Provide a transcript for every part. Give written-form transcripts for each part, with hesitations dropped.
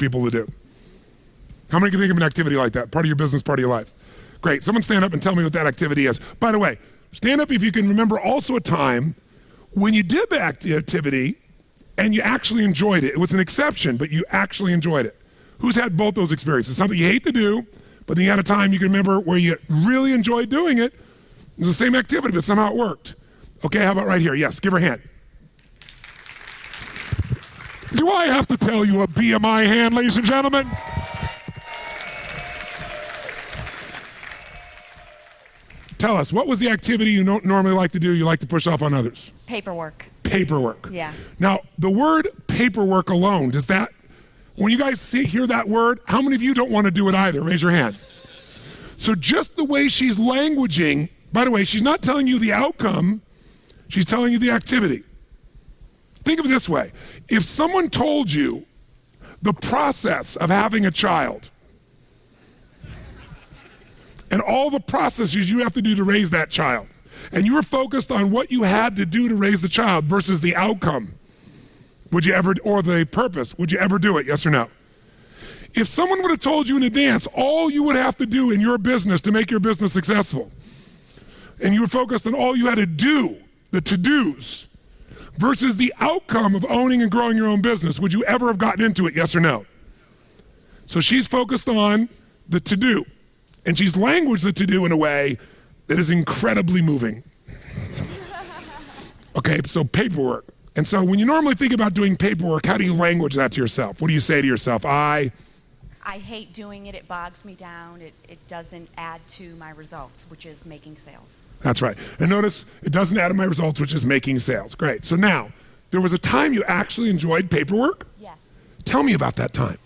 people to do? How many can think of an activity like that? Part of your business, part of your life. Great. Someone stand up and tell me what that activity is. By the way, stand up if you can remember also a time when you did the activity and you actually enjoyed it. It was an exception, but you actually enjoyed it. Who's had both those experiences? Something you hate to do, but then you had a time you can remember where you really enjoyed doing it. It was the same activity, but somehow it worked. Okay, how about right here? Yes, give her a hand. Do I have to tell you a BMI hand, ladies and gentlemen? Tell us, what was the activity you don't normally like to do, you like to push off on others? Paperwork. Paperwork. Yeah. Now, the word paperwork alone, does that, when you guys hear that word, how many of you don't want to do it either? Raise your hand. So just the way she's languaging, by the way, she's not telling you the outcome, she's telling you the activity. Think of it this way. If someone told you the process of having a child and all the processes you have to do to raise that child, and you were focused on what you had to do to raise the child versus the outcome, would you ever, or the purpose, would you ever do it, yes or no? If someone would have told you in advance all you would have to do in your business to make your business successful, and you were focused on all you had to do, the to-dos, versus the outcome of owning and growing your own business, would you ever have gotten into it, yes or no? So she's focused on the to-do, and she's languaged the to-do in a way that is incredibly moving. Okay, so paperwork. And so when you normally think about doing paperwork, how do you language that to yourself? What do you say to yourself? I hate doing it. It bogs me down. It doesn't add to my results, which is making sales. That's right. And notice, it doesn't add to my results, which is making sales. Great. So now, there was a time you actually enjoyed paperwork? Yes. Tell me about that time.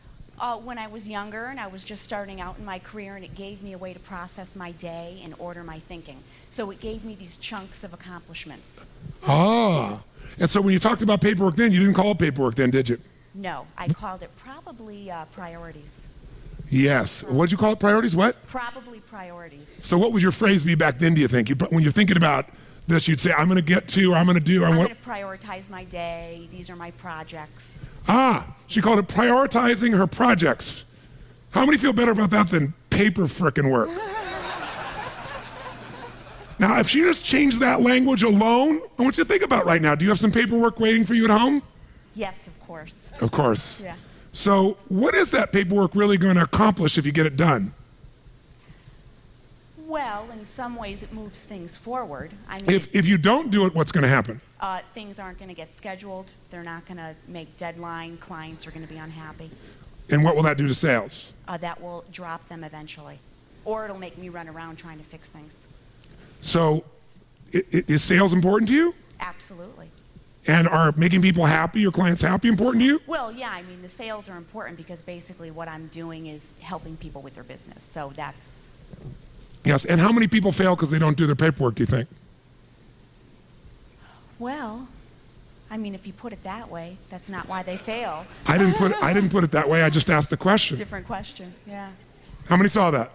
When I was younger and I was just starting out in my career, and it gave me a way to process my day and order my thinking. So it gave me these chunks of accomplishments. Ah. And so when you talked about paperwork then, you didn't call it paperwork then, did you? No, I called it probably priorities. Yes. What did you call it? Priorities? What? Probably priorities. So what would your phrase be back then, do you think? When you're thinking about this, you'd say, I'm going to get to, or I'm going to do, or I'm what? going to prioritize my day. These are my projects. Ah, she called it prioritizing her projects. How many feel better about that than paper frickin' work? Now, if she just changed that language alone, I want you to think about right now. Do you have some paperwork waiting for you at home? Yes, of course. Of course. Yeah. So what is that paperwork really going to accomplish if you get it done? Well, in some ways it moves things forward. I mean, If you don't do it, what's going to happen? things aren't going to get scheduled. They're not going to make deadline. Clients are going to be unhappy. And what will that do to sales? That will drop them eventually. Or it'll make me run around trying to fix things. So is sales important to you? Absolutely. And are making people happy, your clients happy, important to you? Well, yeah, I mean, the sales are important because basically what I'm doing is helping people with their business. So that's... Yes, and how many people fail because they don't do their paperwork, do you think? Well, I mean, if you put it that way, that's not why they fail. I didn't put it that way. I just asked the question. Different question, yeah. How many saw that?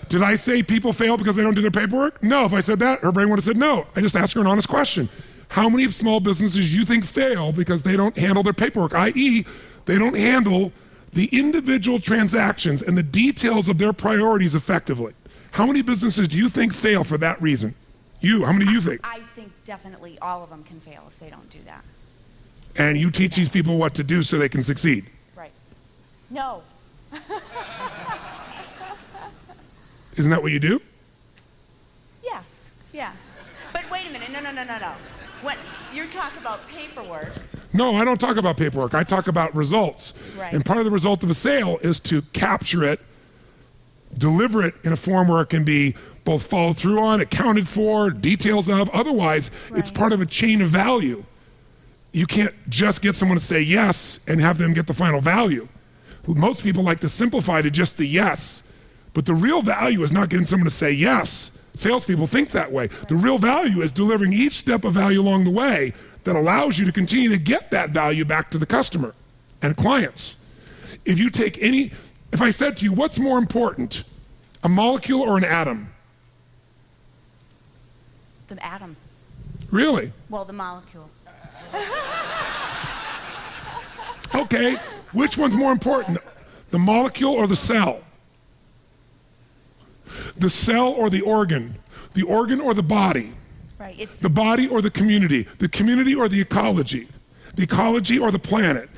Did I say people fail because they don't do their paperwork? No, if I said that, her brain would have said no. I just asked her an honest question. How many small businesses you think fail because they don't handle their paperwork, i.e., they don't handle the individual transactions and the details of their priorities effectively? How many businesses do you think fail for that reason? How many do you think? I think definitely all of them can fail if they don't do that. And you teach these people what to do so they can succeed? Right. No. Isn't that what you do? Yes, yeah. But wait a minute, no. When you're talking about paperwork. No, I don't talk about paperwork. I talk about results. Right. And part of the result of a sale is to capture it, deliver it in a form where it can be both followed through on, accounted for, details of. Otherwise, it's part of a chain of value. You can't just get someone to say yes and have them get the final value. Most people like to simplify to just the yes. But the real value is not getting someone to say yes. Salespeople think that way. The real value is delivering each step of value along the way that allows you to continue to get that value back to the customer and clients. If I said to you, what's more important, a molecule or an atom? The atom. Really? Well, the molecule. Okay, Which one's more important, the molecule or the cell? The cell or the organ or the body? Right. It's The body or the community or the ecology or the planet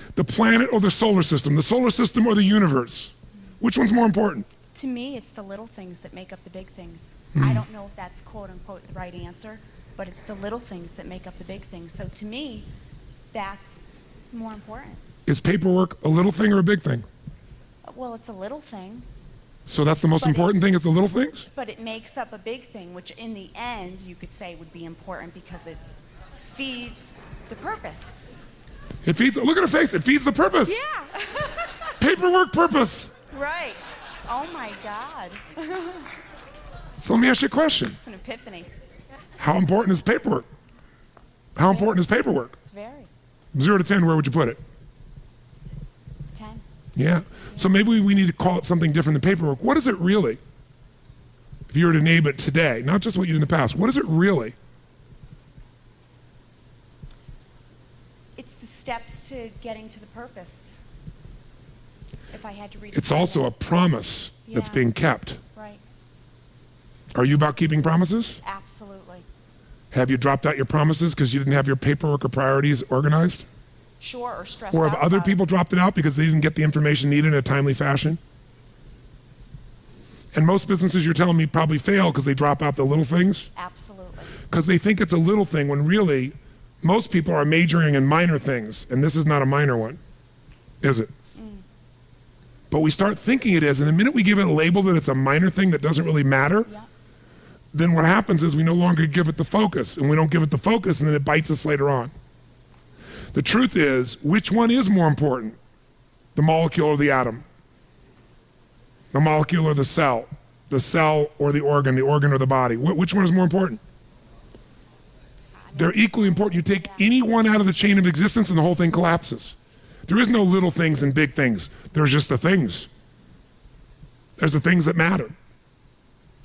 or the solar system or the universe. Which one's more important? To me, it's the little things that make up the big things. Hmm. I don't know if that's quote unquote the right answer, but it's the little things that make up the big things. So to me, that's more important. Is paperwork a little thing or a big thing? Well, it's a little thing, So that's the most But it- important thing is the little things? but it makes up a big thing, which in the end you could say would be important because it feeds the purpose. It feeds, look at her face, it feeds the purpose. Yeah. Paperwork purpose. Right. Oh my God. So let me ask you a question. It's an epiphany. How important is paperwork? How important is paperwork? It's very. 0 to 10, where would you put it? 10. Yeah. So maybe we need to call it something different than paperwork. What is it really? If you were to name it today, not just what you did in the past, what is it really? It's the steps to getting to the purpose. If I had to read It's also a promise that's Yeah. being kept. Right. Are you about keeping promises? Absolutely. Have you dropped out your promises because you didn't have your paperwork or priorities organized? Sure, or stressed Or out have other about it. people dropped it out because they didn't get the information needed in a timely fashion? And most businesses, you're telling me, probably fail because they drop out the little things? Absolutely. Because they think it's a little thing when really most people are majoring in minor things, and this is not a minor one, is it? But we start thinking it is, and the minute we give it a label that it's a minor thing that doesn't really matter, Yeah. then what happens is we no longer give it the focus, and we don't give it the focus, and then it bites us later on. The truth is, which one is more important? The molecule or the atom? The molecule or the cell or the organ or the body? Which one is more important? They're equally important. You take any one out of the chain of existence and the whole thing collapses. There is no little things and big things. There's just the things. There's the things that matter.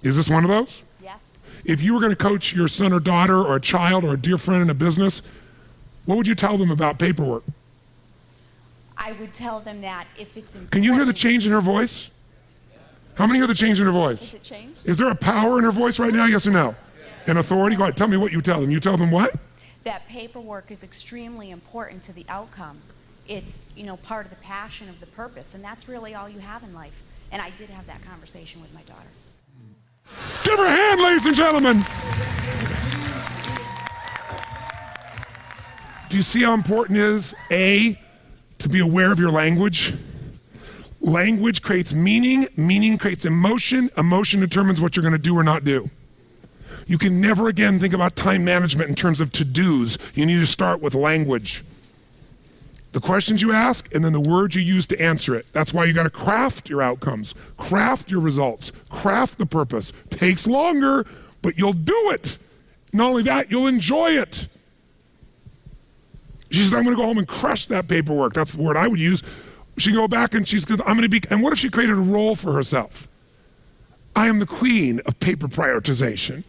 Is this one of those? Yes. If you were going to coach your son or daughter or a child or a dear friend in a business, what would you tell them about paperwork? I would tell them that if it's important. Can you hear the change in her voice? How many hear the change in her voice? Is it changed? Is there a power in her voice right now, yes or no? An authority? Go ahead, tell me what you tell them. You tell them what? That paperwork is extremely important to the outcome. It's, part of the passion of the purpose, and that's really all you have in life. And I did have that conversation with my daughter. Give her a hand, ladies and gentlemen. Do you see how important it is, A, to be aware of your language? Language creates meaning, meaning creates emotion, emotion determines what you're going to do or not do. You can never again think about time management in terms of to-dos. You need to start with language. The questions you ask and then the words you use to answer it. That's why you got to craft your outcomes, craft your results, craft the purpose. Takes longer, but you'll do it. Not only that, you'll enjoy it. She says, I'm going to go home and crush that paperwork. That's the word I would use. She go back and she's going, I'm going to be, and what if she created a role for herself? I am the queen of paper prioritization.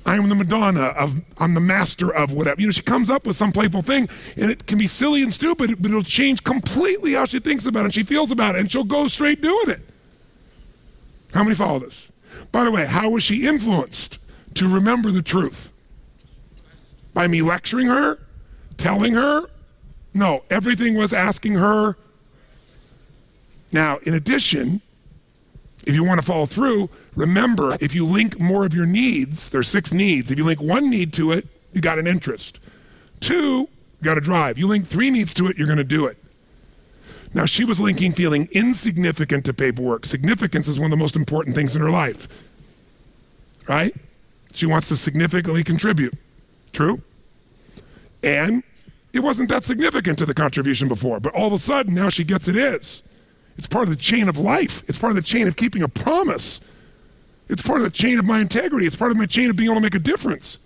I am the Madonna I'm the master of whatever. She comes up with some playful thing, and it can be silly and stupid, but it'll change completely how she thinks about it and she feels about it, and she'll go straight doing it. How many follow this? By the way, how was she influenced to remember the truth? By me lecturing her? Telling her? No, everything was asking her. Now, in addition, if you want to follow through, remember, if you link more of your needs, there's 6 needs. If you link 1 need to it, you got an interest. 2, you got to drive. You link 3 needs to it, you're going to do it. Now, she was linking feeling insignificant to paperwork. Significance is one of the most important things in her life, right? She wants to significantly contribute. True? And it wasn't that significant to the contribution before, but all of a sudden, now she gets it is. It's part of the chain of life. It's part of the chain of keeping a promise. It's part of the chain of my integrity. It's part of my chain of being able to make a difference.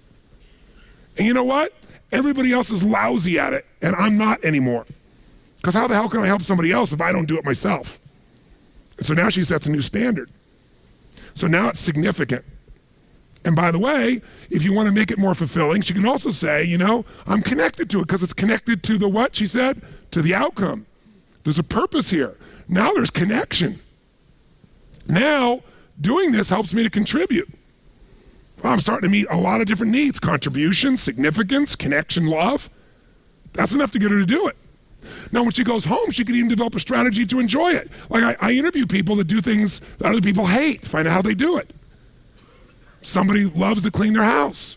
And you know what? Everybody else is lousy at it, and I'm not anymore. Because how the hell can I help somebody else if I don't do it myself? And so now she sets a new standard. So now it's significant. And by the way, if you want to make it more fulfilling, she can also say, you know, I'm connected to it because it's connected to the what, she said? To the outcome. There's a purpose here. Now there's connection. Now, doing this helps me to contribute. Well, I'm starting to meet a lot of different needs: contribution, significance, connection, love. That's enough to get her to do it. Now, when she goes home, she can even develop a strategy to enjoy it. Like I interview people that do things that other people hate, find out how they do it. Somebody loves to clean their house.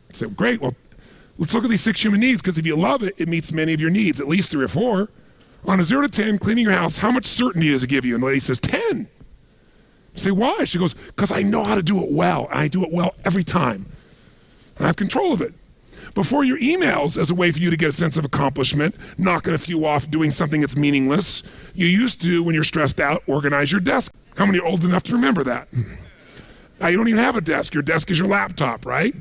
I say, great, well, let's look at these 6 human needs, because if you love it, it meets many of your needs, at least 3 or 4. On a 0 to 10, cleaning your house, how much certainty does it give you? And the lady says, 10. I say, why? She goes, because I know how to do it well, and I do it well every time. I have control of it. Before your emails, as a way for you to get a sense of accomplishment, knocking a few off, doing something that's meaningless, you used to, when you're stressed out, organize your desk. How many are old enough to remember that? Now, you don't even have a desk. Your desk is your laptop, right?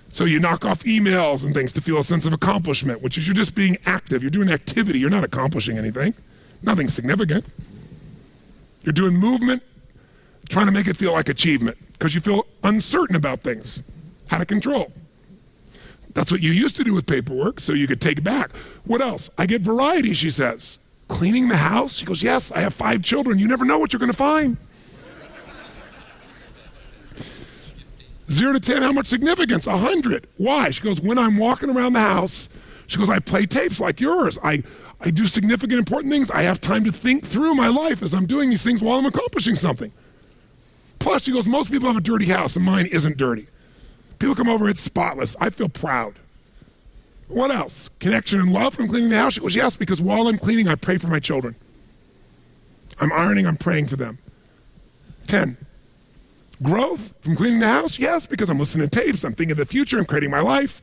So you knock off emails and things to feel a sense of accomplishment, which is you're just being active. You're doing activity. You're not accomplishing anything. Nothing significant. You're doing movement, trying to make it feel like achievement, because you feel uncertain about things, out of control. That's what you used to do with paperwork, so you could take it back. What else? I get variety, she says. Cleaning the house? She goes, yes, I have 5 children. You never know what you're going to find. 0 to 10, how much significance? 100. Why? She goes, when I'm walking around the house, she goes, I play tapes like yours. I do significant, important things. I have time to think through my life as I'm doing these things while I'm accomplishing something. Plus, she goes, most people have a dirty house, and mine isn't dirty. People come over, it's spotless. I feel proud. What else? Connection and love from cleaning the house? She goes, yes, because while I'm cleaning, I pray for my children. I'm ironing, I'm praying for them. 10. Growth from cleaning the house? Yes, because I'm listening to tapes, I'm thinking of the future, I'm creating my life.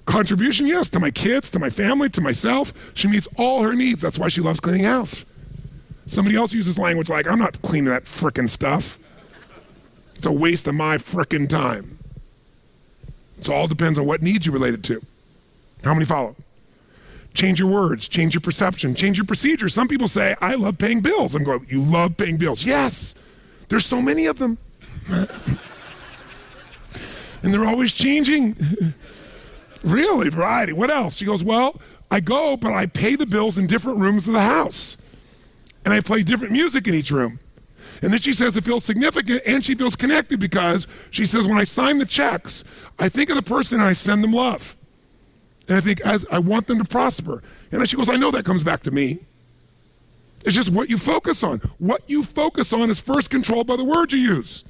Contribution? Yes, to my kids, to my family, to myself. She meets all her needs. That's why she loves cleaning house. Somebody else uses language like, I'm not cleaning that frickin' stuff. It's a waste of my frickin' time. So it all depends on what needs you related to. How many follow? Change your words, change your perception, change your procedure. Some people say, I love paying bills. I'm going, you love paying bills? Yes, there's so many of them. And they're always changing. Really, variety. What else? She goes, well, I go, but I pay the bills in different rooms of the house. And I play different music in each room. And then she says it feels significant, and she feels connected, because she says, when I sign the checks, I think of the person and I send them love. And I think, as I want them to prosper. And then she goes, I know that comes back to me. It's just what you focus on. What you focus on is first controlled by the words you use.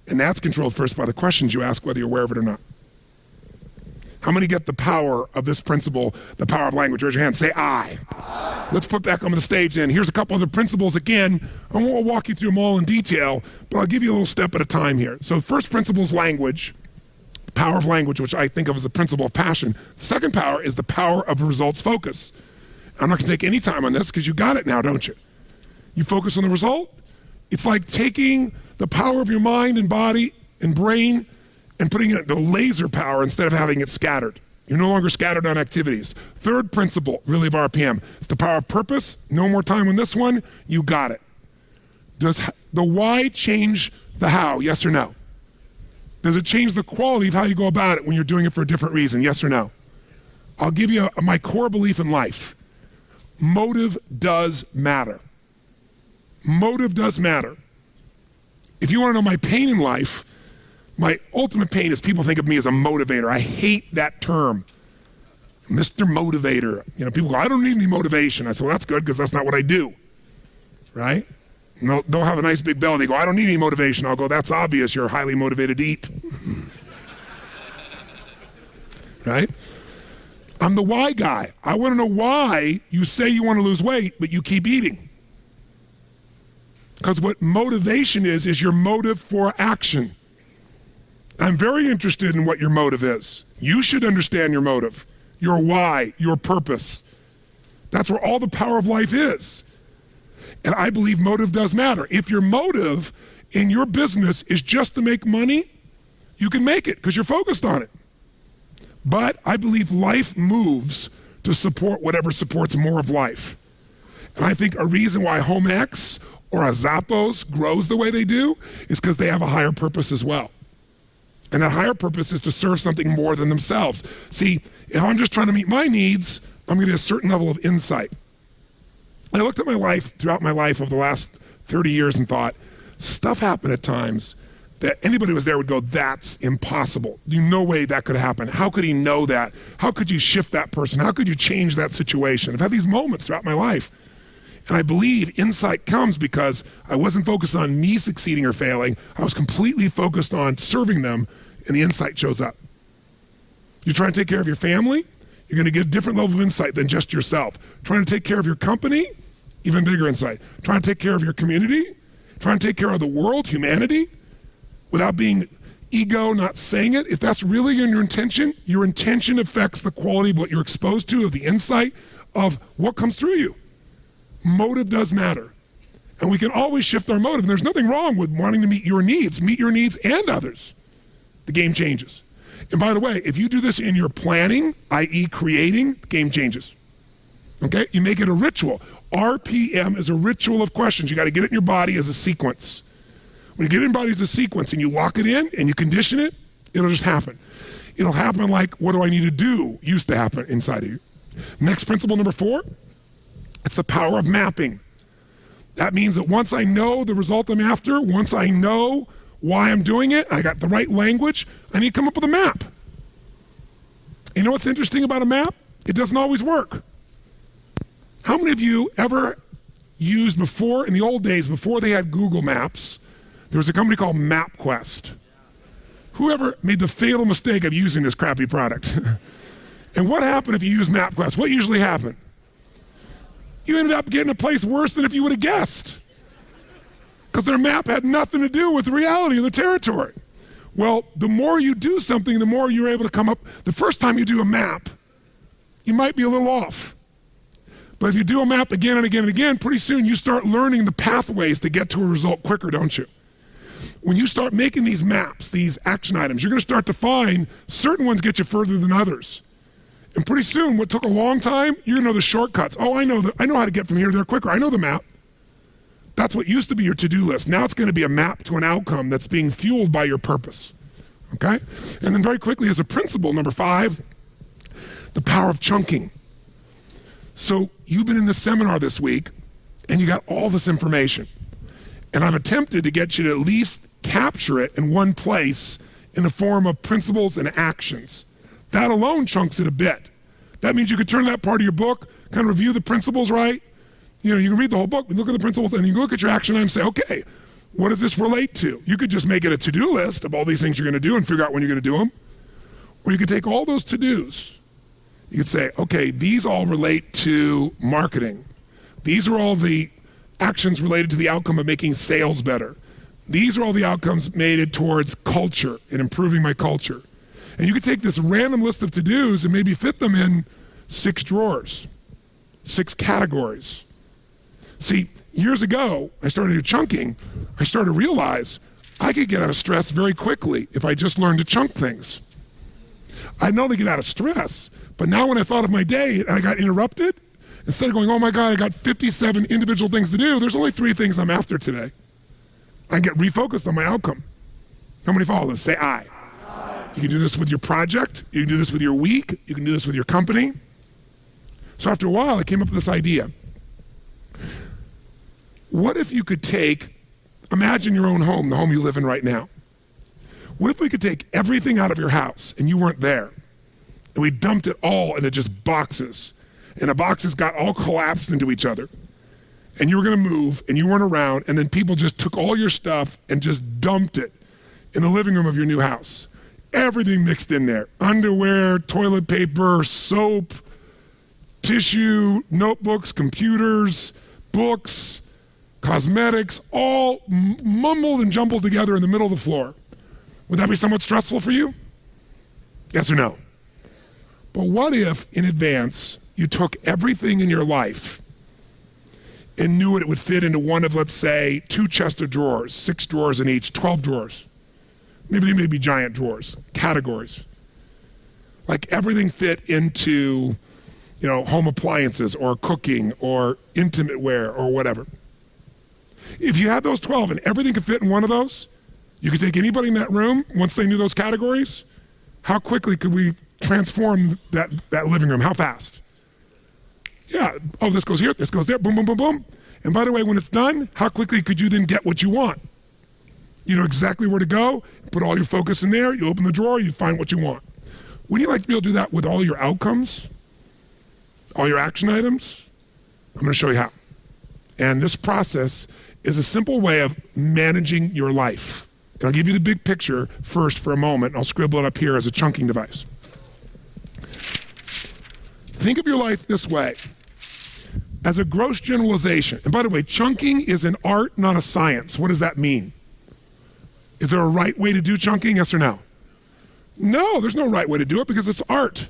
And that's controlled first by the questions you ask, whether you're aware of it or not. How many get the power of this principle, the power of language? Raise your hand, say I. Let's put back on the stage then. Here's a couple other principles again. I won't walk you through them all in detail, but I'll give you a little step at a time here. So first principle is language, the power of language, which I think of as the principle of passion. The second power is the power of results focus. I'm not gonna take any time on this because you got it now, don't you? You focus on the result. It's like taking the power of your mind and body and brain and putting it into laser power instead of having it scattered. You're no longer scattered on activities. Third principle, really, of RPM, it's the power of purpose. No more time on this one, you got it. Does the why change the how, yes or no? Does it change the quality of how you go about it when you're doing it for a different reason, yes or no? I'll give you my core belief in life. Motive does matter. Motive does matter. If you want to know my pain in life, my ultimate pain is people think of me as a motivator. I hate that term, Mr. Motivator. You know, people go, I don't need any motivation. I say, well, that's good because that's not what I do, right? And they'll have a nice big belly. They go, I don't need any motivation. I'll go, that's obvious. You're highly motivated to eat, right? I'm the why guy. I want to know why you say you want to lose weight, but you keep eating. Because what motivation is your motive for action. I'm very interested in what your motive is. You should understand your motive, your why, your purpose. That's where all the power of life is. And I believe motive does matter. If your motive in your business is just to make money, you can make it because you're focused on it. But I believe life moves to support whatever supports more of life. And I think a reason why HomeX or a Zappos grows the way they do is because they have a higher purpose as well. And that higher purpose is to serve something more than themselves. See, if I'm just trying to meet my needs, I'm going to get a certain level of insight. And I looked at my life, throughout my life over the last 30 years and thought, stuff happened at times that anybody who was there would go, that's impossible. No way that could happen. How could he know that? How could you shift that person? How could you change that situation? I've had these moments throughout my life. And I believe insight comes because I wasn't focused on me succeeding or failing. I was completely focused on serving them, and the insight shows up. You're trying to take care of your family, you're going to get a different level of insight than just yourself. Trying to take care of your company, even bigger insight. Trying to take care of your community, trying to take care of the world, humanity, without being ego, not saying it. If that's really your intention affects the quality of what you're exposed to, of the insight, of what comes through you. Motive does matter. And we can always shift our motive. And there's nothing wrong with wanting to meet your needs and others. The game changes. And by the way, if you do this in your planning, i.e. creating, the game changes. Okay? You make it a ritual. RPM is a ritual of questions. You got to get it in your body as a sequence. When you get it in your body as a sequence and you lock it in and you condition it, it'll just happen. It'll happen like, what do I need to do? Used to happen inside of you. Next principle, number 4. It's the power of mapping. That means that once I know the result I'm after, once I know why I'm doing it, I got the right language, I need to come up with a map. You know what's interesting about a map? It doesn't always work. How many of you ever used before, in the old days, before they had Google Maps, there was a company called MapQuest? Whoever made the fatal mistake of using this crappy product? And what happened if you use MapQuest? What usually happened? You ended up getting a place worse than if you would have guessed. Because their map had nothing to do with the reality of the territory. Well, the more you do something, the more you're able to come up. The first time you do a map, you might be a little off. But if you do a map again and again and again, pretty soon you start learning the pathways to get to a result quicker, don't you? When you start making these maps, these action items, you're going to start to find certain ones get you further than others. And pretty soon, what took a long time, you're going to know the shortcuts. Oh, I know how to get from here to there quicker. I know the map. That's what used to be your to-do list. Now it's going to be a map to an outcome that's being fueled by your purpose. Okay? And then very quickly, as a principle, number 5, the power of chunking. So you've been in this seminar this week, and you got all this information. And I've attempted to get you to at least capture it in one place in the form of principles and actions. That alone chunks it a bit. That means you could turn that part of your book, kind of review the principles, right? You know, you can read the whole book, look at the principles, and you can look at your action items and say, okay, what does this relate to? You could just make it a to-do list of all these things you're going to do and figure out when you're going to do them. Or you could take all those to-dos. You could say, okay, these all relate to marketing. These are all the actions related to the outcome of making sales better. These are all the outcomes made towards culture and improving my culture. And you could take this random list of to-dos and maybe fit them in 6 drawers, 6 categories. See, years ago, I started to do chunking. I started to realize I could get out of stress very quickly if I just learned to chunk things. I'd not only get out of stress, but now when I thought of my day and I got interrupted, instead of going, oh my God, I got 57 individual things to do, there's only 3 things I'm after today. I get refocused on my outcome. How many follow this? Say I. You can do this with your project. You can do this with your week. You can do this with your company. So after a while, I came up with this idea. What if you could imagine your own home, the home you live in right now. What if we could take everything out of your house and you weren't there, and we dumped it all into just boxes, and the boxes got all collapsed into each other, and you were going to move, and you weren't around, and then people just took all your stuff and just dumped it in the living room of your new house. Everything mixed in there. Underwear, toilet paper, soap, tissue, notebooks, computers, books, cosmetics, all mumbled and jumbled together in the middle of the floor. Would that be somewhat stressful for you? Yes or no? But what if, in advance, you took everything in your life and knew it would fit into one of, let's say, 2 chests of drawers, 6 drawers in each, 12 drawers. Maybe they may be giant drawers, categories. Like everything fit into, home appliances or cooking or intimate wear or whatever. If you had those 12 and everything could fit in one of those, you could take anybody in that room, once they knew those categories, how quickly could we transform that living room? How fast? Yeah, oh, this goes here, this goes there, boom, boom, boom, boom. And by the way, when it's done, how quickly could you then get what you want? You know exactly where to go, put all your focus in there, you open the drawer, you find what you want. Wouldn't you like to be able to do that with all your outcomes, all your action items? I'm going to show you how. And this process is a simple way of managing your life. And I'll give you the big picture first for a moment, and I'll scribble it up here as a chunking device. Think of your life this way, as a gross generalization. And by the way, chunking is an art, not a science. What does that mean? Is there a right way to do chunking, yes or no? No, there's no right way to do it because it's art.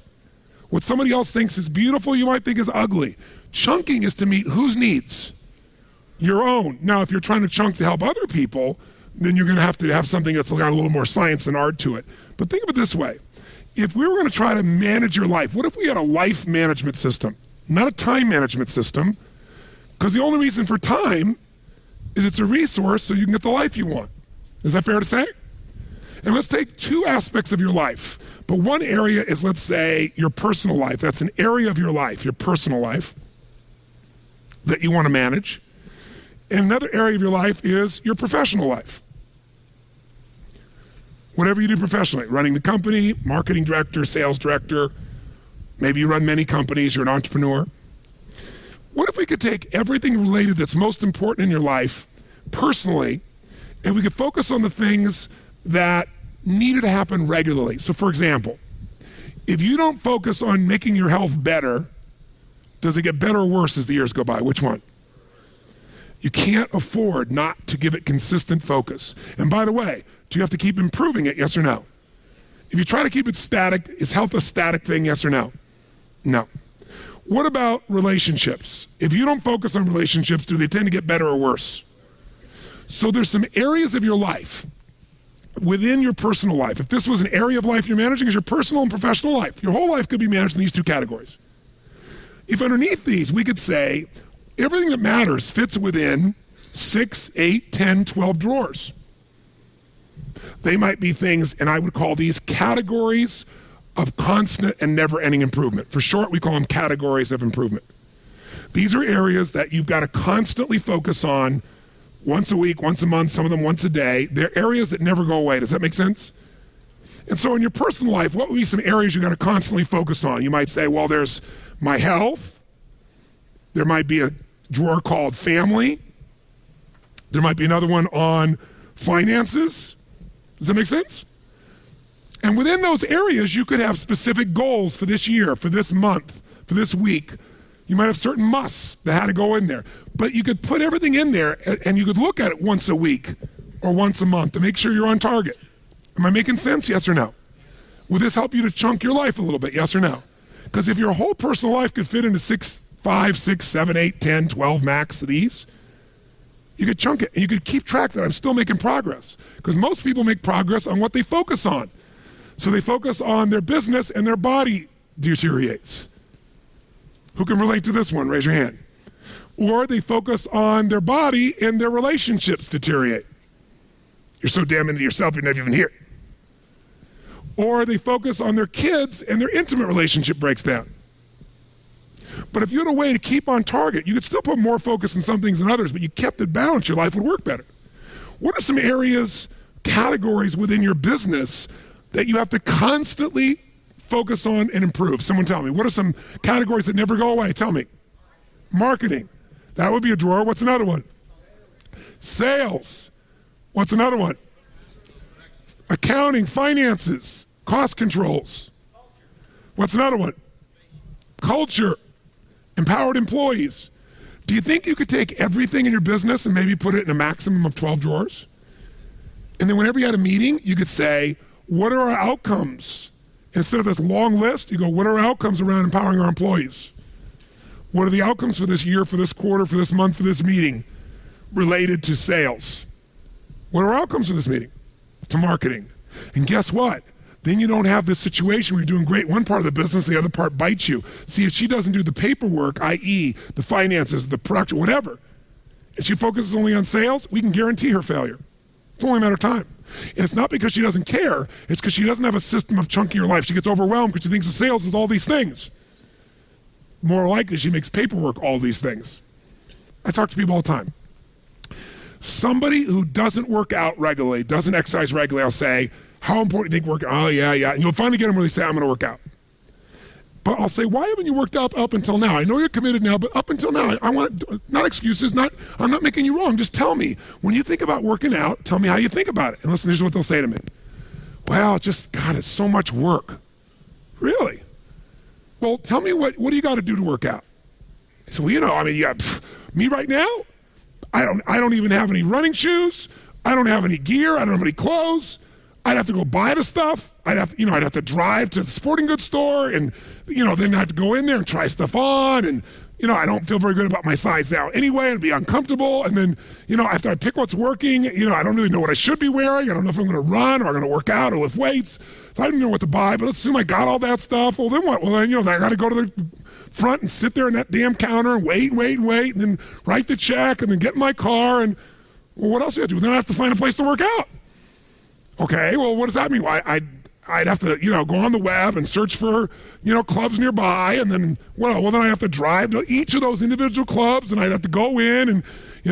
What somebody else thinks is beautiful, you might think is ugly. Chunking is to meet whose needs? Your own. Now, if you're trying to chunk to help other people, then you're going to have something that's got a little more science than art to it. But think of it this way. If we were going to try to manage your life, what if we had a life management system, not a time management system? Because the only reason for time is it's a resource so you can get the life you want. Is that fair to say? And let's take two aspects of your life. But one area is, let's say, your personal life. That's an area of your life, your personal life, that you want to manage. And another area of your life is your professional life. Whatever you do professionally, running the company, marketing director, sales director, maybe you run many companies, you're an entrepreneur. What if we could take everything related that's most important in your life personally, and we could focus on the things that needed to happen regularly? So for example, if you don't focus on making your health better, does it get better or worse as the years go by? Which one? You can't afford not to give it consistent focus. And by the way, do you have to keep improving it, yes or no? If you try to keep it static, is health a static thing, yes or no? No. What about relationships? If you don't focus on relationships, do they tend to get better or worse? So there's some areas of your life within your personal life. If this was an area of life you're managing, is your personal and professional life. Your whole life could be managed in these two categories. If underneath these, we could say everything that matters fits within 6, 8, 10, 12 drawers. They might be things, and I would call these categories of constant and never-ending improvement. For short, we call them categories of improvement. These are areas that you've got to constantly focus on once a week, once a month, some of them once a day. They're areas that never go away. Does that make sense? And so in your personal life, what would be some areas you got to constantly focus on? You might say, well, there's my health. There might be a drawer called family. There might be another one on finances. Does that make sense? And within those areas, you could have specific goals for this year, for this month, for this week. You might have certain musts that had to go in there. But you could put everything in there and you could look at it once a week or once a month to make sure you're on target. Am I making sense? Yes or no? Would this help you to chunk your life a little bit? Yes or no? Because if your whole personal life could fit into 5, 6, 7, 8, 10, 12 max of these, you could chunk it and you could keep track that I'm still making progress. Because most people make progress on what they focus on. So they focus on their business and their body deteriorates. Who can relate to this one? Raise your hand. Or they focus on their body and their relationships deteriorate. You're so damn into yourself you're never even here. Or they focus on their kids and their intimate relationship breaks down. But if you had a way to keep on target, you could still put more focus on some things than others, but you kept it balanced, your life would work better. What are some areas, categories within your business that you have to constantly focus on and improve? Someone tell me. What are some categories that never go away? Tell me. Marketing. That would be a drawer. What's another one? Sales. What's another one? Accounting, finances, cost controls. What's another one? Culture. Empowered employees. Do you think you could take everything in your business and maybe put it in a maximum of 12 drawers? And then whenever you had a meeting, you could say, what are our outcomes? Instead of this long list, you go, what are our outcomes around empowering our employees? What are the outcomes for this year, for this quarter, for this month, for this meeting related to sales? What are our outcomes for this meeting? To marketing. And guess what? Then you don't have this situation where you're doing great one part of the business, the other part bites you. See, if she doesn't do the paperwork, i.e. the finances, the production, whatever, and she focuses only on sales, we can guarantee her failure. It's only a matter of time. And it's not because she doesn't care, it's because she doesn't have a system of chunking her life. She gets overwhelmed because she thinks of sales as all these things. More likely, she makes paperwork all these things. I talk to people all the time. Somebody who doesn't work out regularly, doesn't exercise regularly, I'll say, how important do you think work out? Oh, yeah. And you'll finally get them where they say, I'm going to work out. But I'll say, why haven't you worked out up until now? I know you're committed now, but up until now, I want, not excuses, I'm not making you wrong. Just tell me, when you think about working out, tell me how you think about it. And listen, here's what they'll say to me. Well, God, it's so much work. Really? Well, tell me what do you got to do to work out? I said, well, me right now, I don't even have any running shoes. I don't have any gear. I don't have any clothes. I'd have to go buy the stuff. I'd have to drive to the sporting goods store and, then I have to go in there and try stuff on. And, I don't feel very good about my size now anyway. It'd be uncomfortable. And then, after I pick what's working, I don't really know what I should be wearing. I don't know if I'm going to run or I'm going to work out or lift weights. So I don't know what to buy, but let's assume I got all that stuff. Well, then what? Well, then, I got to go to the front and sit there in that damn counter and wait, and then write the check and then get in my car. And, well, what else do I do? Then I have to find a place to work out. Okay, well, what does that mean? Well, I'd have to, go on the web and search for, clubs nearby, and then, then I have to drive to each of those individual clubs, and I'd have to go in and,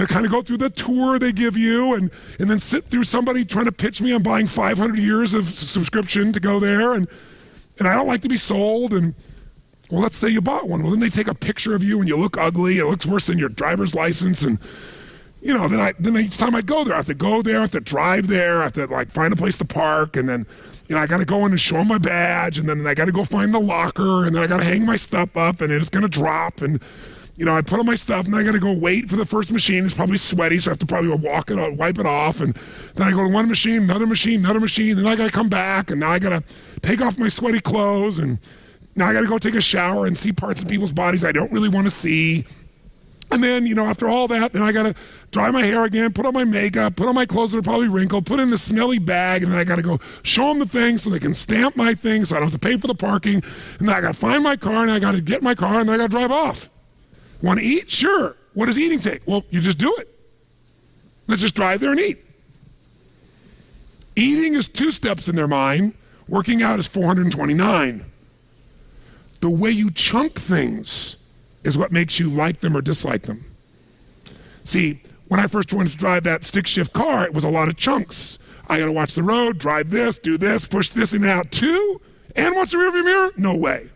kind of go through the tour they give you, and then sit through somebody trying to pitch me on buying 500 years of subscription to go there, and I don't like to be sold, and, well, let's say you bought one. Well, then they take a picture of you, and you look ugly, it looks worse than your driver's license, and then each time I go there, I have to go there, I have to drive there, I have to find a place to park, and then, I got to go in and show them my badge, and then I got to go find the locker, and then I got to hang my stuff up, and then it's going to drop, and, I put on my stuff, and I got to go wait for the first machine. It's probably sweaty, so I have to probably wipe it off, and then I go to one machine, another machine, then I got to come back, and now I got to take off my sweaty clothes, and now I got to go take a shower and see parts of people's bodies I don't really want to see. And then, after all that, then I got to dry my hair again, put on my makeup, put on my clothes that are probably wrinkled, put in the smelly bag, and then I got to go show them the thing so they can stamp my thing so I don't have to pay for the parking. And then I got to find my car, and I got to get my car, and then I got to drive off. Want to eat? Sure. What does eating take? Well, you just do it. Let's just drive there and eat. Eating is 2 steps in their mind. Working out is 429. The way you chunk things is what makes you like them or dislike them. See, when I first wanted to drive that stick shift car, it was a lot of chunks. I gotta watch the road, drive this, do this, push this in and out too, and watch the rearview mirror? No way.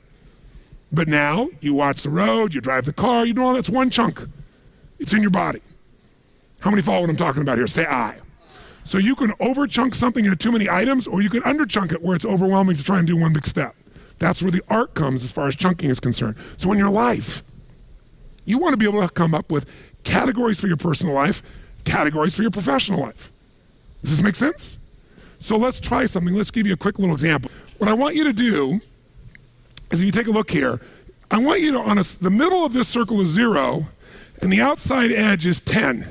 But now, you watch the road, you drive the car, you do all that's one chunk. It's in your body. How many follow what I'm talking about here? Say aye. So you can over chunk something into too many items, or you can under chunk it where it's overwhelming to try and do one big step. That's where the art comes as far as chunking is concerned. So in your life, you want to be able to come up with categories for your personal life, categories for your professional life. Does this make sense? So let's try something. Let's give you a quick little example. What I want you to do is, if you take a look here, I want you to, the middle of this circle is 0, and the outside edge is 10.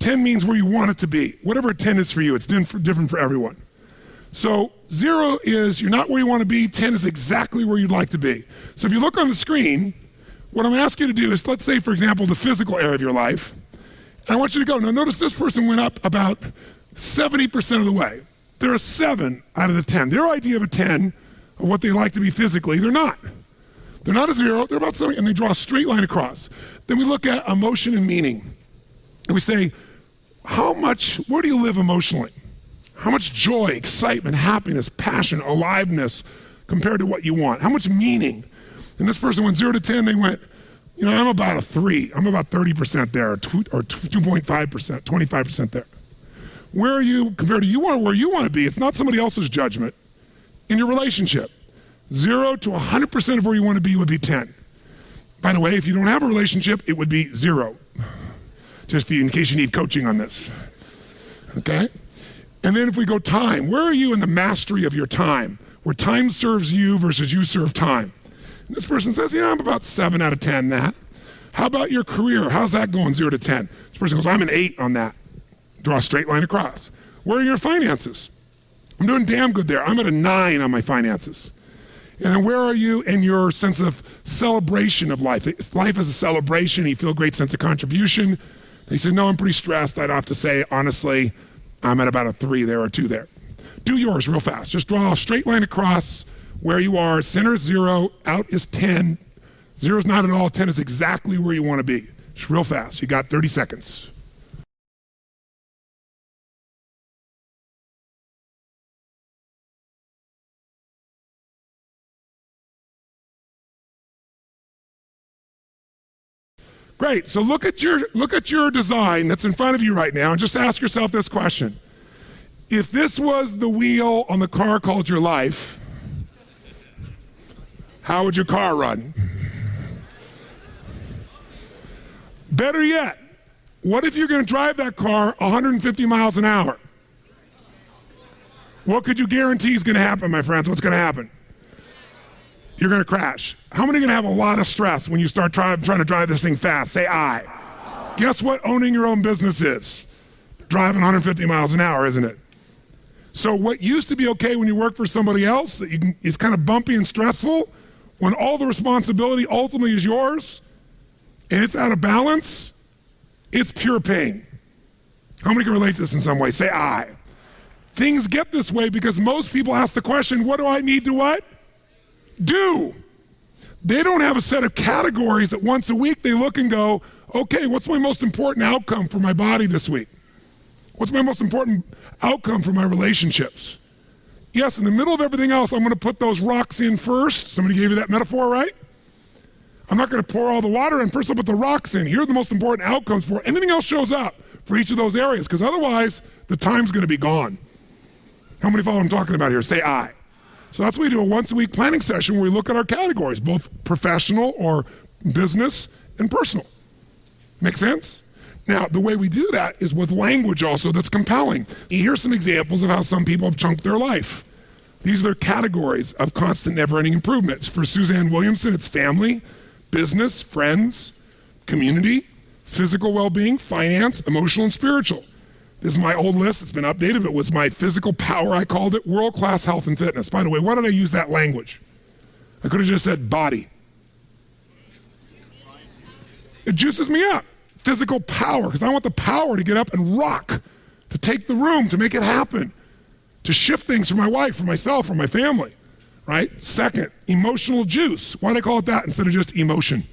10 means where you want it to be. Whatever 10 is for you, it's different for everyone. So 0 is you're not where you want to be. 10 is exactly where you'd like to be. So if you look on the screen, what I'm going to ask you to do is, let's say, for example, the physical area of your life. And I want you to go. Now, notice this person went up about 70% of the way. They're a 7 out of the 10. Their idea of a 10, of what they like to be physically, they're not. They're not a 0. They're about 70, and they draw a straight line across. Then we look at emotion and meaning. And we say, where do you live emotionally? How much joy, excitement, happiness, passion, aliveness compared to what you want? How much meaning? And this person went 0 to 10, they went, I'm about a 3. I'm about 30% there, or 2.5%, 25% there. Where are you compared to where you want to be? It's not somebody else's judgment. In your relationship, 0 to 100% of where you want to be would be 10. By the way, if you don't have a relationship, it would be 0. Just in case you need coaching on this. Okay? And then if we go time, where are you in the mastery of your time? Where time serves you versus you serve time. And this person says, I'm about 7 out of 10 that. How about your career? How's that going, 0 to 10? This person goes, I'm an 8 on that. Draw a straight line across. Where are your finances? I'm doing damn good there. I'm at a 9 on my finances. And then where are you in your sense of celebration of life? Life is a celebration. You feel a great sense of contribution. They say, no, I'm pretty stressed. I'd have to say, honestly, I'm at about a 3 there or 2 there. Do yours real fast. Just draw a straight line across where you are. Center is 0, out is 10. 0 is not at all, 10 is exactly where you want to be. Just real fast. You got 30 seconds. Great. So look at your design that's in front of you right now and just ask yourself this question. If this was the wheel on the car called your life, how would your car run? Better yet, what if you're going to drive that car 150 miles an hour? What could you guarantee is going to happen, my friends? What's going to happen? You're going to crash. How many are going to have a lot of stress when you start trying to drive this thing fast? Say I. Guess what owning your own business is? Driving 150 miles an hour, isn't it? So what used to be okay when you work for somebody else, it's kind of bumpy and stressful, when all the responsibility ultimately is yours, and it's out of balance, it's pure pain. How many can relate to this in some way? Say I. Things get this way because most people ask the question, what do I need to what? Do. They don't have a set of categories that once a week they look and go, okay, what's my most important outcome for my body this week? What's my most important outcome for my relationships? Yes, in the middle of everything else, I'm going to put those rocks in first. Somebody gave you that metaphor, right? I'm not going to pour all the water in. First, I'll put the rocks in. Here are the most important outcomes for anything else shows up for each of those areas, because otherwise the time's going to be gone. How many follow what I'm talking about here? Say I. So that's why we do a once a week planning session where we look at our categories, both professional or business and personal. Make sense? Now, the way we do that is with language also that's compelling. Here's some examples of how some people have chunked their life. These are their categories of constant never-ending improvements. For Suzanne Williamson, it's family, business, friends, community, physical well-being, finance, emotional, and spiritual. This is my old list. It's been updated, but it was my physical power. I called it world-class health and fitness. By the way, why did I use that language? I could have just said body. It juices me up. Physical power, because I want the power to get up and rock, to take the room, to make it happen, to shift things for my wife, for myself, for my family, right? Second, emotional juice. Why did I call it that instead of just emotion?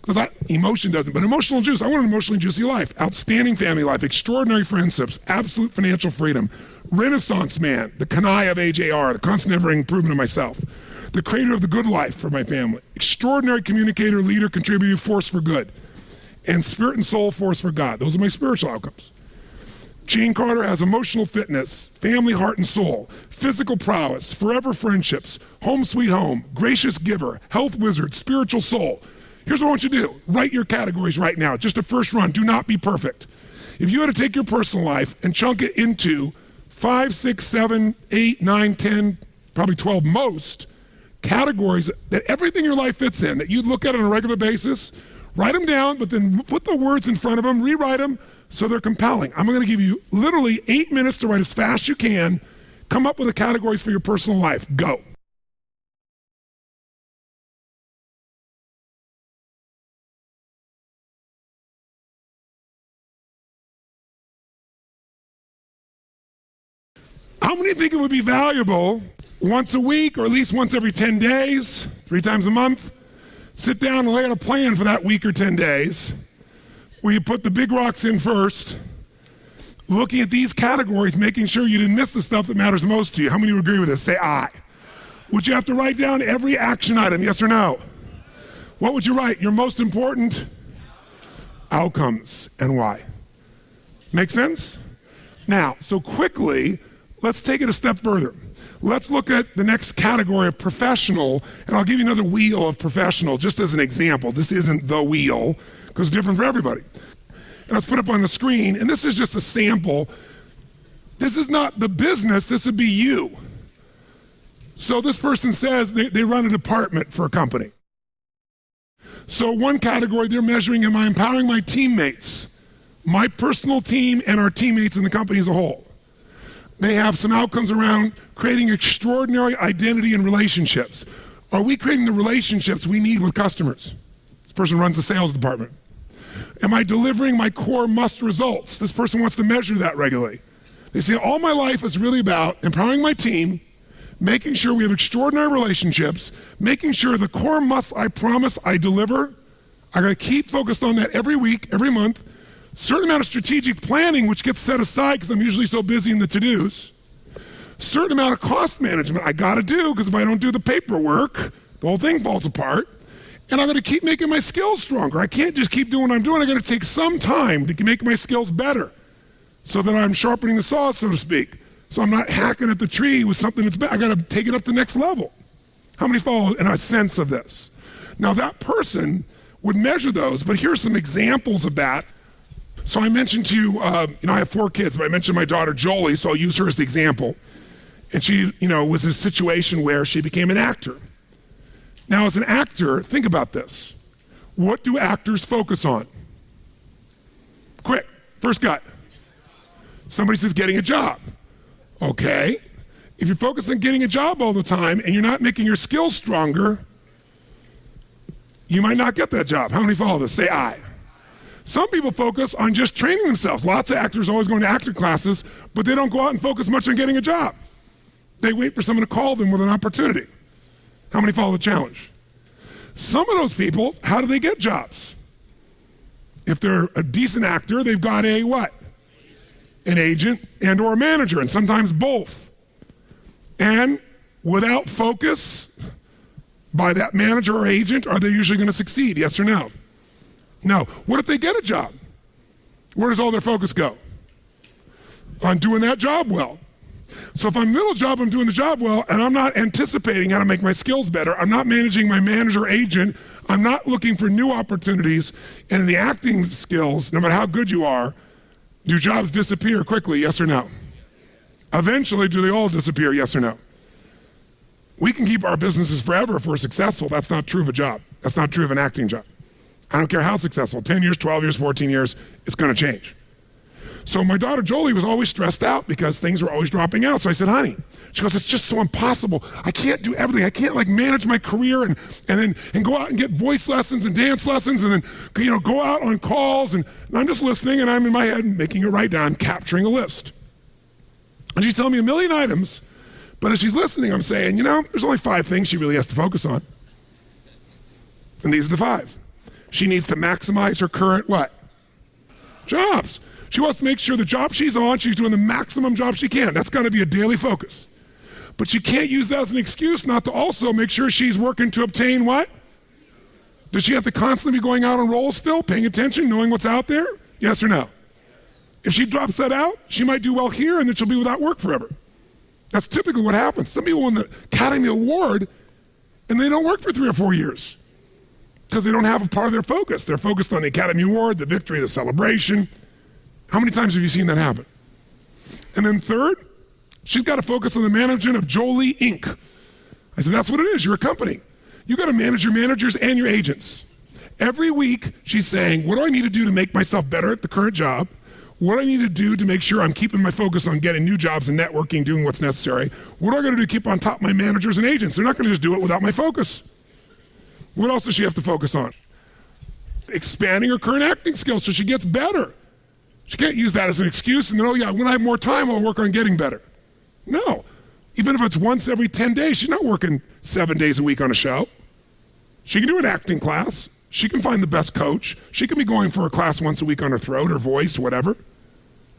Because emotion doesn't, but emotional juice. I want an emotionally juicy life. Outstanding family life, extraordinary friendships, absolute financial freedom, Renaissance man, the Kanai of AJR, the constant never improvement of myself, the creator of the good life for my family, extraordinary communicator, leader, contributor, force for good, and spirit and soul force for God. Those are my spiritual outcomes. Jane Carter has emotional fitness, family, heart, and soul, physical prowess, forever friendships, home sweet home, gracious giver, health wizard, spiritual soul. Here's what I want you to do. Write your categories right now. Just a first run. Do not be perfect. If you had to take your personal life and chunk it into 5, 6, 7, 8, 9, 10, probably 12 most categories that everything in your life fits in, that you look at on a regular basis, write them down, but then put the words in front of them, rewrite them so they're compelling. I'm going to give you literally 8 minutes to write as fast as you can. Come up with the categories for your personal life. Go. How many think it would be valuable once a week or at least once every 10 days, 3 times a month, sit down and lay out a plan for that week or 10 days where you put the big rocks in first, looking at these categories, making sure you didn't miss the stuff that matters most to you. How many would agree with this? Say I. Would you have to write down every action item, yes or no? What would you write? Your most important outcomes and why. Make sense? Now, so quickly, let's take it a step further. Let's look at the next category of professional, and I'll give you another wheel of professional just as an example. This isn't the wheel, because it's different for everybody. And let's put up on the screen, and this is just a sample. This is not the business, this would be you. So this person says they run a department for a company. So one category, they're measuring, am I empowering my teammates, my personal team and our teammates in the company as a whole? They have some outcomes around creating extraordinary identity and relationships. Are we creating the relationships we need with customers? This person runs the sales department. Am I delivering my core must results? This person wants to measure that regularly. They say, all my life is really about empowering my team, making sure we have extraordinary relationships, making sure the core musts I promise I deliver. I gotta keep focused on that every week, every month. Certain amount of strategic planning, which gets set aside because I'm usually so busy in the to-dos. Certain amount of cost management I gotta do, because if I don't do the paperwork, the whole thing falls apart. And I gotta keep making my skills stronger. I can't just keep doing what I'm doing. I gotta take some time to make my skills better so that I'm sharpening the saw, so to speak. So I'm not hacking at the tree with something that's bad. I gotta take it up to the next level. How many follow in a sense of this? Now that person would measure those, but here's some examples of that. So I mentioned to you, I have 4 kids, but I mentioned my daughter Jolie, so I'll use her as the example. And she, was in a situation where she became an actor. Now as an actor, think about this. What do actors focus on? Quick, first gut. Somebody says getting a job. Okay. If you're focused on getting a job all the time and you're not making your skills stronger, you might not get that job. How many follow this? Say aye. Some people focus on just training themselves. Lots of actors always going to actor classes, but they don't go out and focus much on getting a job. They wait for someone to call them with an opportunity. How many follow the challenge? Some of those people, how do they get jobs? If they're a decent actor, they've got a what? An agent and or a manager, and sometimes both. And without focus by that manager or agent, are they usually going to succeed? Yes or no? No. What if they get a job? Where does all their focus go? On doing that job well. So if I'm middle job, I'm doing the job well, and I'm not anticipating how to make my skills better. I'm not managing my manager agent. I'm not looking for new opportunities. And in the acting skills, no matter how good you are, do jobs disappear quickly, yes or no? Eventually, do they all disappear, yes or no? We can keep our businesses forever if we're successful. That's not true of a job. That's not true of an acting job. I don't care how successful, 10 years, 12 years, 14 years, it's gonna change. So my daughter Jolie was always stressed out because things were always dropping out. So I said, honey, she goes, it's just so impossible. I can't do everything. I can't manage my career and go out and get voice lessons and dance lessons and then, go out on calls. And I'm just listening and I'm in my head making it right down, capturing a list. And she's telling me a million items, but as she's listening, I'm saying, there's only 5 things she really has to focus on. And these are the 5. She needs to maximize her current what? Jobs. She wants to make sure the job she's on, she's doing the maximum job she can. That's got to be a daily focus. But she can't use that as an excuse not to also make sure she's working to obtain what? Does she have to constantly be going out on rolls still, paying attention, knowing what's out there? Yes or no? If she drops that out, she might do well here and then she'll be without work forever. That's typically what happens. Some people win the Academy Award and they don't work for 3 or 4 years because they don't have a part of their focus. They're focused on the Academy Award, the victory, the celebration. How many times have you seen that happen? And then third, she's got to focus on the management of Jolie Inc. I said, that's what it is. You're a company. You got to manage your managers and your agents. Every week, she's saying, what do I need to do to make myself better at the current job? What do I need to do to make sure I'm keeping my focus on getting new jobs and networking, doing what's necessary? What do I got to do to keep on top of my managers and agents? They're not going to just do it without my focus. What else does she have to focus on? Expanding her current acting skills so she gets better. She can't use that as an excuse and then, when I have more time, I'll work on getting better. No. Even if it's once every 10 days, she's not working 7 days a week on a show. She can do an acting class. She can find the best coach. She can be going for a class once a week on her throat or voice, whatever.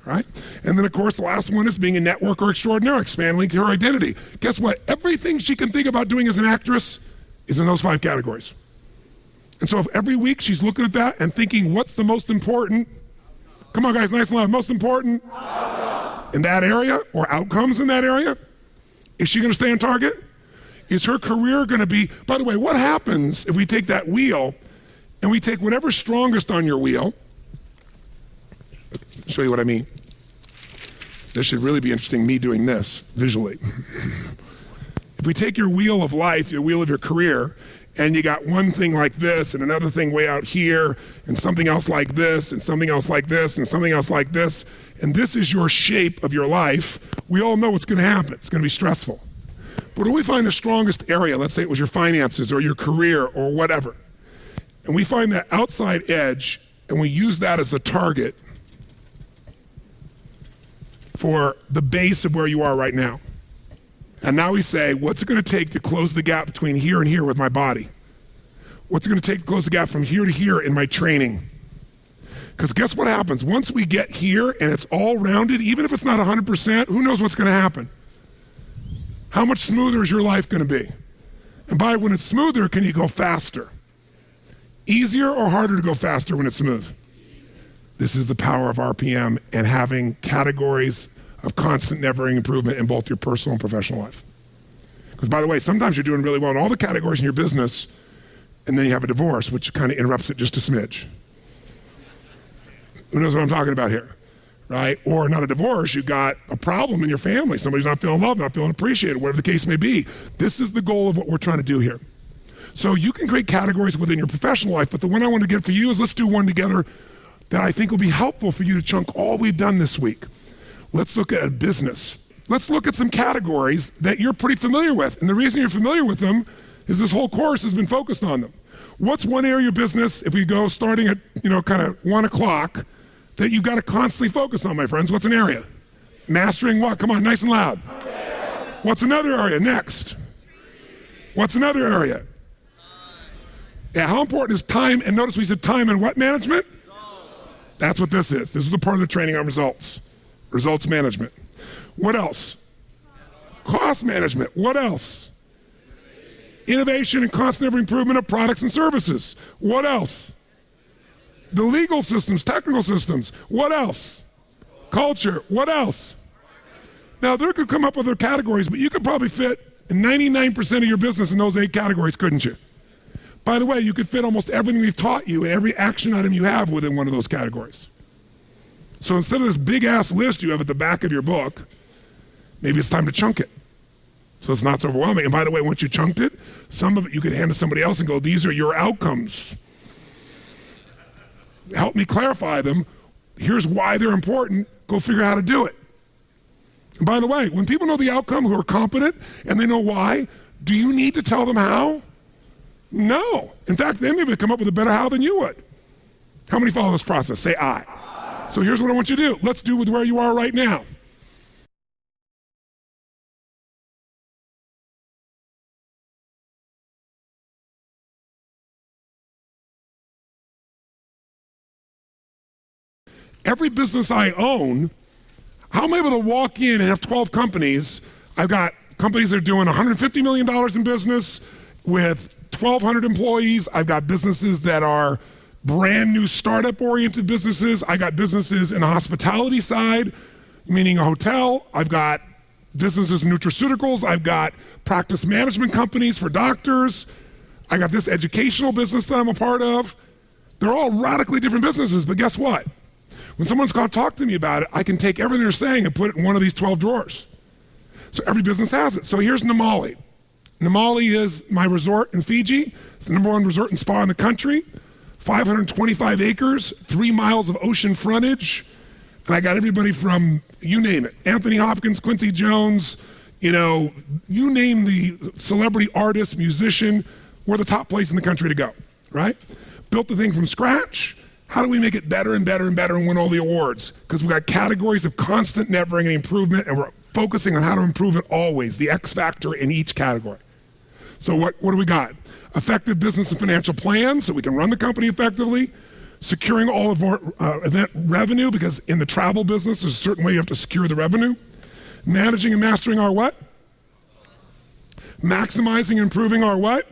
Right? And then, of course, the last one is being a networker extraordinaire, expanding her identity. Guess what? Everything she can think about doing as an actress is in those 5 categories. And so if every week she's looking at that and thinking, what's the most important? Come on, guys, nice and loud. Most important in that area or outcomes in that area? Is she going to stay on target? Is her career going to be, by the way, what happens if we take that wheel and we take whatever's strongest on your wheel? I'll show you what I mean. This should really be interesting, me doing this visually. If we take your wheel of life, your wheel of your career, and you got one thing like this and another thing way out here and something else like this and something else like this and something else like this, and this is your shape of your life, we all know what's going to happen. It's going to be stressful. But when we find the strongest area, let's say it was your finances or your career or whatever, and we find that outside edge and we use that as the target for the base of where you are right now. And now we say, what's it going to take to close the gap between here and here with my body? What's it going to take to close the gap from here to here in my training? Because guess what happens? Once we get here and it's all rounded, even if it's not 100%, who knows what's going to happen? How much smoother is your life going to be? And by when it's smoother, can you go faster? Easier or harder to go faster when it's smooth? This is the power of RPM and having categories of constant, never-ending improvement in both your personal and professional life. Because by the way, sometimes you're doing really well in all the categories in your business, and then you have a divorce, which kind of interrupts it just a smidge. Who knows what I'm talking about here, right? Or not a divorce, you got a problem in your family. Somebody's not feeling loved, not feeling appreciated, whatever the case may be. This is the goal of what we're trying to do here. So you can create categories within your professional life, but the one I want to get for you is let's do one together that I think will be helpful for you to chunk all we've done this week. Let's look at a business. Let's look at some categories that you're pretty familiar with. And the reason you're familiar with them is this whole course has been focused on them. What's one area of business, if we go starting at, kind of 1 o'clock, that you've got to constantly focus on, my friends? What's an area? Mastering what? Come on, nice and loud. What's another area? Next. What's another area? Yeah, how important is time? And notice we said time and what management? That's what this is. This is the part of the training on results. Results management. What else? Cost management. What else? Innovation and constant ever improvement of products and services. What else? The legal systems, technical systems. What else? Culture. What else? Now, they could come up with their categories, but you could probably fit 99% of your business in those 8 categories, couldn't you? By the way, you could fit almost everything we've taught you and every action item you have within one of those categories. So instead of this big-ass list you have at the back of your book, maybe it's time to chunk it so it's not so overwhelming. And by the way, once you chunked it, some of it you could hand to somebody else and go, these are your outcomes. Help me clarify them. Here's why they're important. Go figure out how to do it. And by the way, when people know the outcome who are competent and they know why, do you need to tell them how? No. In fact, they may come up with a better how than you would. How many follow this process? Say I. So here's what I want you to do. Let's do with where you are right now. Every business I own, how am I able to walk in and have 12 companies? I've got companies that are doing $150 million in business with 1,200 employees. I've got businesses that are brand new startup-oriented businesses. I got businesses in the hospitality side, meaning a hotel. I've got businesses in nutraceuticals. I've got practice management companies for doctors. I got this educational business that I'm a part of. They're all radically different businesses, but guess what? When someone's going to talk to me about it, I can take everything they're saying and put it in one of these 12 drawers. So every business has it. So here's Namali. Namali is my resort in Fiji. It's the #1 resort and spa in the country. 525 acres, 3 miles of ocean frontage. And I got everybody from, you name it, Anthony Hopkins, Quincy Jones, you name the celebrity artist, musician. We're the top place in the country to go, right? Built the thing from scratch. How do we make it better and better and better and win all the awards? Because we've got categories of constant, never-ending improvement, and we're focusing on how to improve it always, the X factor in each category. So what do we got? Effective business and financial plans so we can run the company effectively. Securing all of our event revenue, because in the travel business, there's a certain way you have to secure the revenue. Managing and mastering our what? Maximizing and improving our what?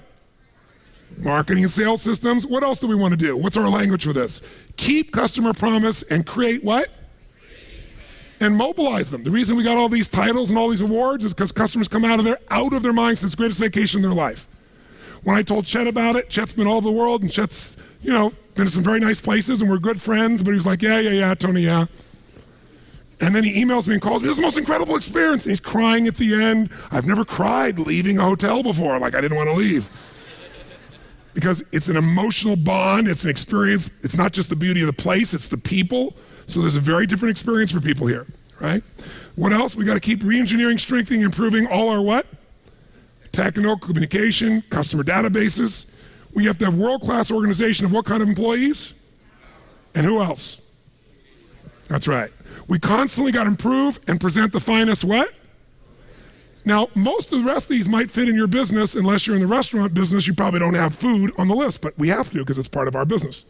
Marketing and sales systems. What else do we want to do? What's our language for this? Keep customer promise and create what? And mobilize them. The reason we got all these titles and all these awards is because customers come out of their minds. It's the greatest vacation in their life. When I told Chet about it, Chet's been all over the world, and Chet's, been to some very nice places, and we're good friends, but he was like, yeah, Tony, yeah. And then he emails me and calls me, this is the most incredible experience. And he's crying at the end. I've never cried leaving a hotel before. Like, I didn't want to leave. Because it's an emotional bond, it's an experience. It's not just the beauty of the place, it's the people. So there's a very different experience for people here, right? What else? We got to keep re-engineering, strengthening, improving all our what? Technical communication, customer databases. We have to have world-class organization of what kind of employees? And who else? That's right. We constantly got to improve and present the finest what? Now, most of the rest of these might fit in your business. Unless you're in the restaurant business, you probably don't have food on the list, but we have to because it's part of our business.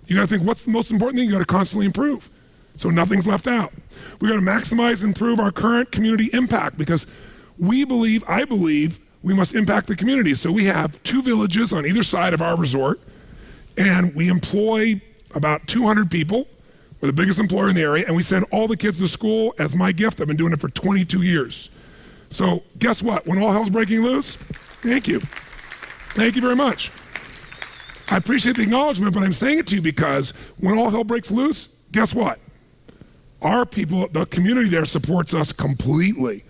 You got to think, what's the most important thing? You got to constantly improve, so nothing's left out. We got to maximize and improve our current community impact because I believe, we must impact the community. So we have 2 villages on either side of our resort, and we employ about 200 people. We're the biggest employer in the area, and we send all the kids to school as my gift. I've been doing it for 22 years. So guess what? When all hell's breaking loose, thank you. Thank you very much. I appreciate the acknowledgement, but I'm saying it to you because when all hell breaks loose, guess what? Our people, the community there supports us completely,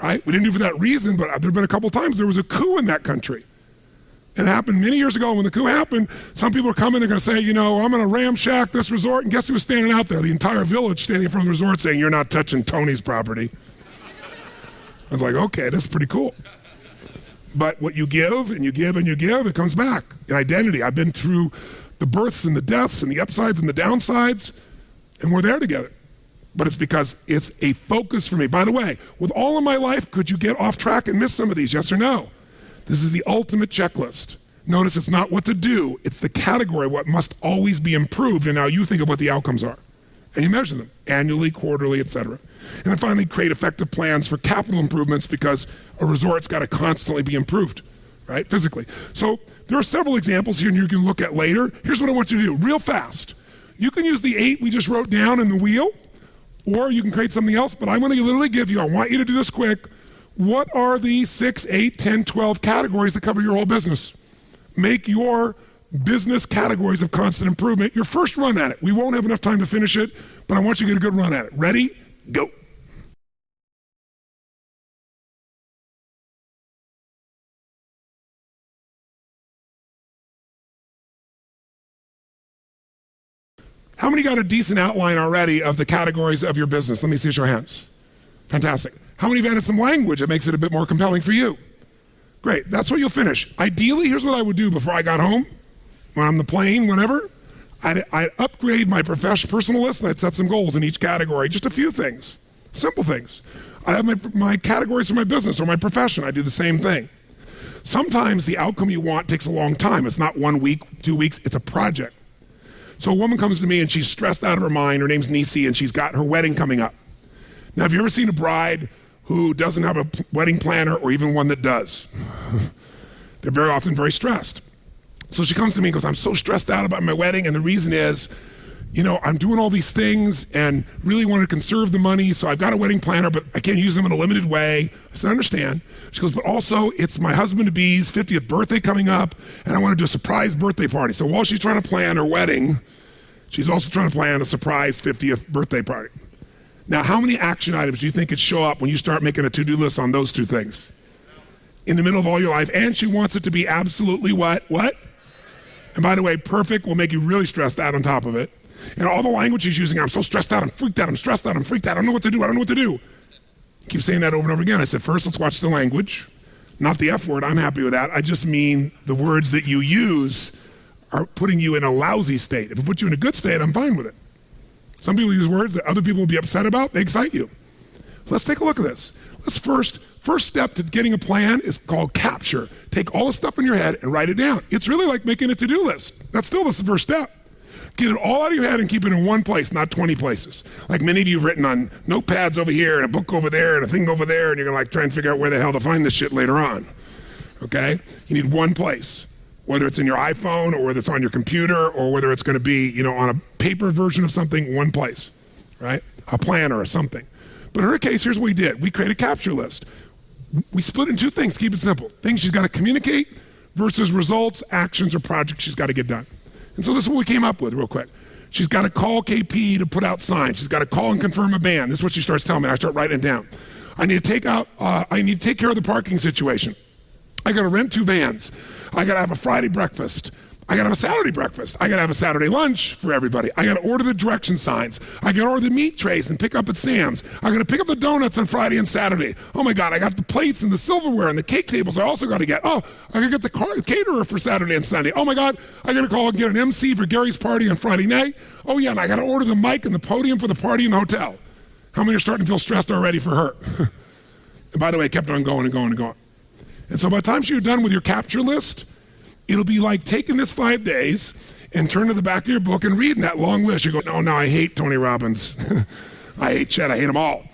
right? We didn't do it for that reason, but there have been a couple times there was a coup in that country. It happened many years ago. When the coup happened, some people are coming, they're going to say, I'm going to ramshack this resort, and guess who was standing out there? The entire village standing in front of the resort saying, you're not touching Tony's property. I was like, okay, that's pretty cool. But what you give and you give and you give, it comes back. In identity, I've been through the births and the deaths and the upsides and the downsides, and we're there together. But it's because it's a focus for me. By the way, with all of my life, could you get off track and miss some of these, yes or no? This is the ultimate checklist. Notice it's not what to do, it's the category, what must always be improved, and now you think of what the outcomes are. And you measure them, annually, quarterly, etc. And then finally, create effective plans for capital improvements because a resort's got to constantly be improved, right, physically. So there are several examples here and you can look at later. Here's what I want you to do, real fast. You can use the 8 we just wrote down in the wheel, or you can create something else, but I'm going to literally give you, I want you to do this quick, what are the 6, 8, 10, 12 categories that cover your whole business? Make your business categories of constant improvement your first run at it. We won't have enough time to finish it, but I want you to get a good run at it. Ready? Go. How many got a decent outline already of the categories of your business? Let me see your hands. Fantastic. How many have added some language that makes it a bit more compelling for you? Great, that's what you'll finish. Ideally, here's what I would do before I got home, when I'm on the plane, whenever. I'd upgrade my personal list and I'd set some goals in each category, just a few things, simple things. I have my categories for my business or my profession. I do the same thing. Sometimes the outcome you want takes a long time. It's not 1 week, 2 weeks, it's a project. So a woman comes to me and she's stressed out of her mind. Her name's Nisi and she's got her wedding coming up. Now, have you ever seen a bride who doesn't have a wedding planner or even one that does? They're very often very stressed. So she comes to me and goes, I'm so stressed out about my wedding, and the reason is, I'm doing all these things and really want to conserve the money, so I've got a wedding planner, but I can't use them in a limited way. I said, I understand. She goes, but also it's my husband-to-be's 50th birthday coming up, and I want to do a surprise birthday party. So while she's trying to plan her wedding, she's also trying to plan a surprise 50th birthday party. Now, how many action items do you think could show up when you start making a to-do list on those 2 things? In the middle of all your life, and she wants it to be absolutely what? And by the way, perfect will make you really stressed out on top of it. And all the language she's using, I'm so stressed out, I'm freaked out, I'm stressed out, I'm freaked out, I don't know what to do. Keep saying that over and over again. I said, first, let's watch the language. Not the F word, I'm happy with that. I just mean the words that you use are putting you in a lousy state. If it puts you in a good state, I'm fine with it. Some people use words that other people will be upset about, they excite you. Let's take a look at this. First step to getting a plan is called capture. Take all the stuff in your head and write it down. It's really like making a to-do list. That's still the first step. Get it all out of your head and keep it in one place, not 20 places. Like many of you have written on notepads over here and a book over there and a thing over there, and you're gonna try and figure out where the hell to find this shit later on. Okay? You need one place, whether it's in your iPhone or whether it's on your computer or whether it's gonna be, on a paper version of something, one place, right? A planner or something. But in her case, here's what we did. We created a capture list. We split in 2 things, keep it simple. Things she's got to communicate versus results, actions, or projects she's got to get done. And so this is what we came up with real quick. She's got to call KP to put out signs. She's got to call and confirm a band. This is what she starts telling me. I start writing it down. I need to take care of the parking situation. I got to rent 2 vans. I got to have a Friday breakfast. I gotta have a Saturday breakfast. I gotta have a Saturday lunch for everybody. I gotta order the direction signs. I gotta order the meat trays and pick up at Sam's. I gotta pick up the donuts on Friday and Saturday. Oh my God, I got the plates and the silverware and the cake tables I also gotta get. Oh, I gotta get the caterer for Saturday and Sunday. Oh my God, I gotta call and get an MC for Gary's party on Friday night. Oh yeah, and I gotta order the mic and the podium for the party in the hotel. How many are starting to feel stressed already for her? And by the way, it kept on going and going and going. And so by the time you're done with your capture list, it'll be like taking this 5 days and turn to the back of your book and reading that long list. You go, no, I hate Tony Robbins. I hate Chet, I hate them all.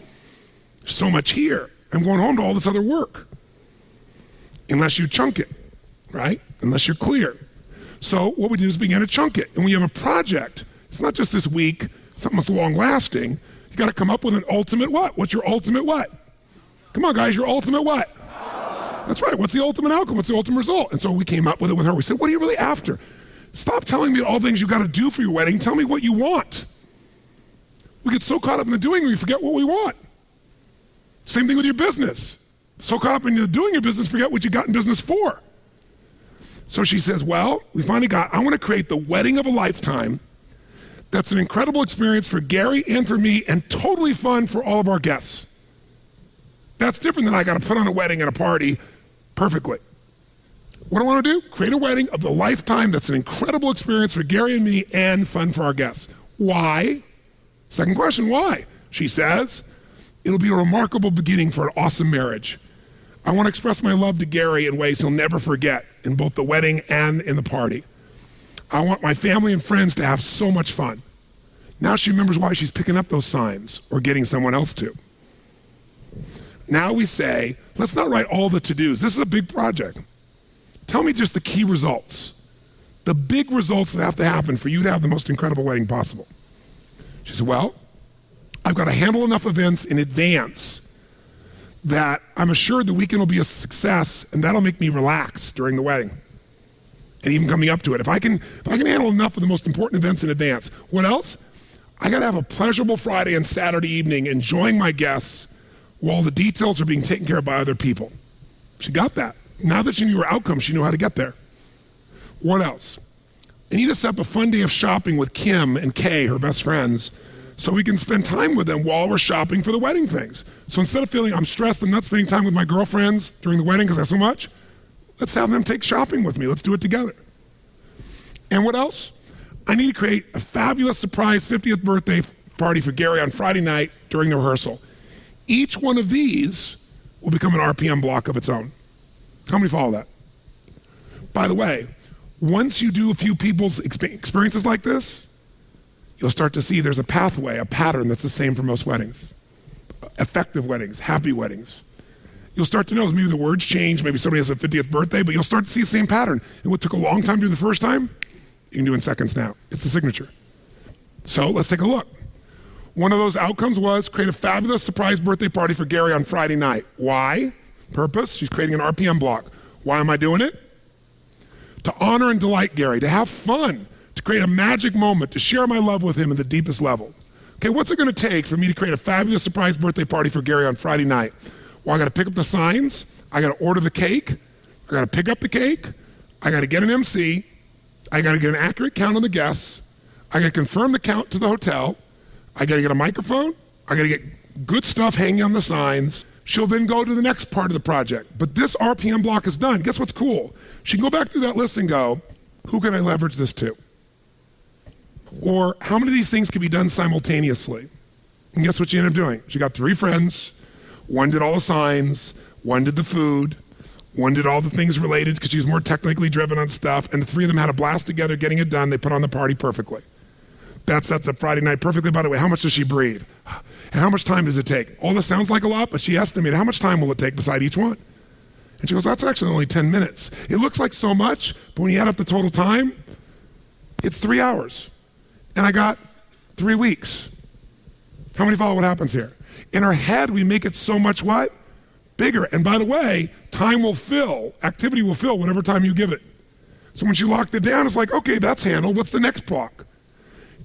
So much here. I'm going home to all this other work. Unless you chunk it, right? Unless you're clear. So what we did is begin to chunk it. And when you have a project, it's not just this week, something that's long lasting. You got to come up with an ultimate what? What's your ultimate what? Come on, guys, your ultimate what? That's right. What's the ultimate outcome? What's the ultimate result? And so we came up with it with her. We said, what are you really after? Stop telling me all the things you got to do for your wedding. Tell me what you want. We get so caught up in the doing, we forget what we want. Same thing with your business. So caught up in the doing your business, forget what you got in business for. So she says, well, we finally I want to create the wedding of a lifetime that's an incredible experience for Gary and for me and totally fun for all of our guests. That's different than I got to put on a wedding and a party perfectly. What do I want to do? Create a wedding of the lifetime that's an incredible experience for Gary and me and fun for our guests. Why? Second question, why? She says, it'll be a remarkable beginning for an awesome marriage. I want to express my love to Gary in ways he'll never forget in both the wedding and in the party. I want my family and friends to have so much fun. Now she remembers why she's picking up those signs or getting someone else to. Now we say, let's not write all the to-dos. This is a big project. Tell me just the key results, the big results that have to happen for you to have the most incredible wedding possible. She said, well, I've got to handle enough events in advance that I'm assured the weekend will be a success, and that'll make me relax during the wedding and even coming up to it. If I can handle enough of the most important events in advance. What else? I got to have a pleasurable Friday and Saturday evening enjoying my guests while the details are being taken care of by other people. She got that. Now that she knew her outcome, she knew how to get there. What else? I need to set up a fun day of shopping with Kim and Kay, her best friends, so we can spend time with them while we're shopping for the wedding things. So instead of feeling I'm stressed and not spending time with my girlfriends during the wedding because I have so much, let's have them take shopping with me. Let's do it together. And what else? I need to create a fabulous surprise 50th birthday party for Gary on Friday night during the rehearsal. Each one of these will become an RPM block of its own. How many follow that? By the way, once you do a few people's experiences like this, you'll start to see there's a pathway, a pattern that's the same for most weddings. Effective weddings, happy weddings. You'll start to know maybe the words change, maybe somebody has a 50th birthday, but you'll start to see the same pattern. And what took a long time to do the first time, you can do in seconds now. It's the signature. So let's take a look. One of those outcomes was create a fabulous surprise birthday party for Gary on Friday night. Why? Purpose, she's creating an RPM block. Why am I doing it? To honor and delight Gary, to have fun, to create a magic moment, to share my love with him at the deepest level. Okay, what's it gonna take for me to create a fabulous surprise birthday party for Gary on Friday night? Well, I gotta pick up the signs, I gotta order the cake, I gotta pick up the cake, I gotta get an MC, I gotta get an accurate count on the guests, I gotta confirm the count to the hotel, I gotta get a microphone, I gotta get good stuff hanging on the signs. She'll then go to the next part of the project. But this RPM block is done. Guess what's cool? She can go back through that list and go, who can I leverage this to? Or how many of these things can be done simultaneously? And guess what she ended up doing? She got 3 friends. One did all the signs, one did the food, one did all the things related because she was more technically driven on stuff, and the 3 of them had a blast together getting it done. They put on the party perfectly. That sets up Friday night perfectly. By the way, how much does she breathe? And how much time does it take? All this sounds like a lot, but she estimated how much time will it take beside each one? And she goes, that's actually only 10 minutes. It looks like so much, but when you add up the total time, it's 3 hours. And I got 3 weeks. How many follow what happens here? In our head, we make it so much what? Bigger. And by the way, time will fill, activity will fill whatever time you give it. So when she locked it down, it's like, okay, that's handled. What's the next block?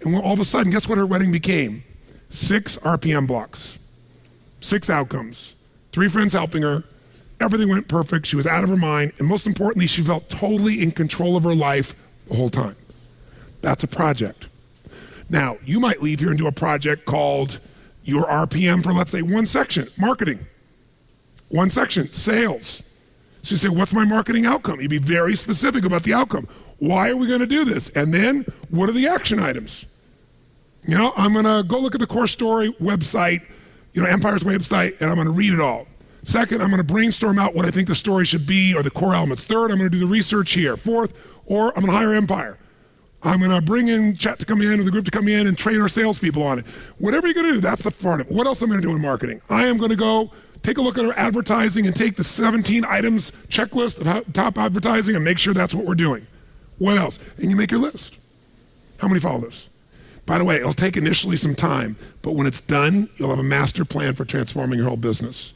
And all of a sudden, guess what her wedding became? 6 RPM blocks, 6 outcomes, 3 friends helping her. Everything went perfect. She was out of her mind. And most importantly, she felt totally in control of her life the whole time. That's a project. Now, you might leave here and do a project called your RPM for, let's say, one section, marketing. One section, sales. So you say, what's my marketing outcome? You be very specific about the outcome. Why are we going to do this? And then, what are the action items? I'm going to go look at the Core Story website, Empire's website, and I'm going to read it all. Second, I'm going to brainstorm out what I think the story should be or the core elements. Third, I'm going to do the research here. Fourth, or I'm going to hire Empire. I'm going to bring in Chet to come in or the group to come in and train our salespeople on it. Whatever you're going to do, that's the part of it. What else am I going to do in marketing? I am going to go take a look at our advertising and take the 17 items checklist of top advertising and make sure that's what we're doing. What else? And you make your list. How many follow this? By the way, it'll take initially some time, but when it's done, you'll have a master plan for transforming your whole business.